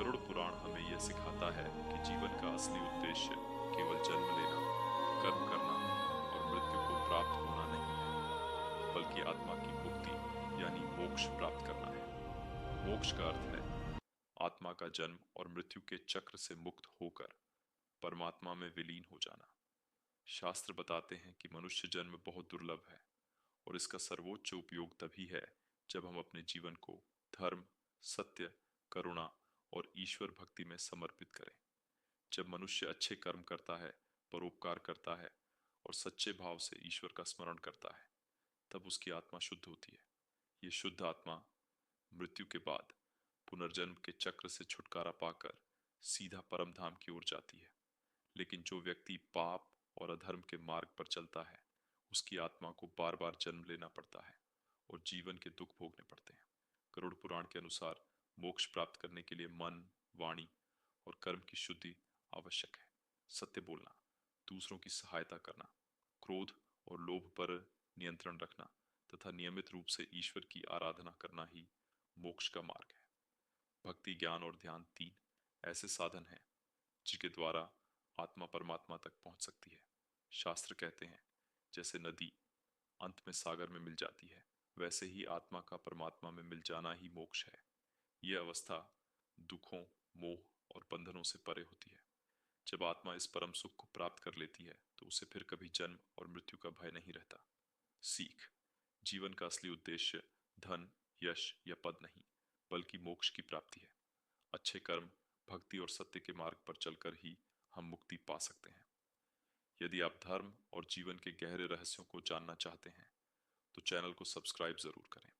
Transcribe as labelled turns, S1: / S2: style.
S1: गरुड़ पुराण हमें यह सिखाता है कि जीवन का असली उद्देश्य केवल जन्म लेना, कर्म करना और मृत्यु को प्राप्त होना नहीं है, बल्कि आत्मा की मुक्ति यानी मोक्ष प्राप्त करना है। मोक्ष का अर्थ है आत्मा का जन्म और मृत्यु के चक्र से मुक्त होकर परमात्मा में विलीन हो जाना। शास्त्र बताते हैं कि मनुष्य जन्म बहुत दुर्लभ है और इसका सर्वोच्च उपयोग तभी है जब हम अपने जीवन को धर्म, सत्य, करुणा और ईश्वर भक्ति में समर्पित करें। जब मनुष्य अच्छे कर्म करता है, परोपकार करता है और सच्चे भाव से ईश्वर का स्मरण करता है, तब उसकी आत्मा शुद्ध होती है। ये शुद्ध आत्मा मृत्यु के बाद पुनर्जन्म के चक्र से छुटकारा पाकर सीधा परम धाम की ओर जाती है। लेकिन जो व्यक्ति पाप और अधर्म के मार्ग पर चलता है, उसकी आत्मा को बार बार जन्म लेना पड़ता है और जीवन के दुख भोगने पड़ते हैं। गरुड़ पुराण के अनुसार मोक्ष प्राप्त करने के लिए मन, वाणी और कर्म की शुद्धि आवश्यक है। सत्य बोलना, दूसरों की सहायता करना, क्रोध और लोभ पर नियंत्रण रखना तथा नियमित रूप से ईश्वर की आराधना करना ही मोक्ष का मार्ग है। भक्ति, ज्ञान और ध्यान तीन ऐसे साधन हैं जिनके द्वारा आत्मा परमात्मा तक पहुंच सकती है। शास्त्र कहते हैं, जैसे नदी अंत में सागर में मिल जाती है, वैसे ही आत्मा का परमात्मा में मिल जाना ही मोक्ष है। यह अवस्था दुखों, मोह और बंधनों से परे होती है। जब आत्मा इस परम सुख को प्राप्त कर लेती है तो उसे फिर कभी जन्म और मृत्यु का भय नहीं रहता। सीख: जीवन का असली उद्देश्य धन, यश या पद नहीं, बल्कि मोक्ष की प्राप्ति है। अच्छे कर्म, भक्ति और सत्य के मार्ग पर चलकर ही हम मुक्ति पा सकते हैं। यदि आप धर्म और जीवन के गहरे रहस्यों को जानना चाहते हैं तो चैनल को सब्सक्राइब जरूर करें।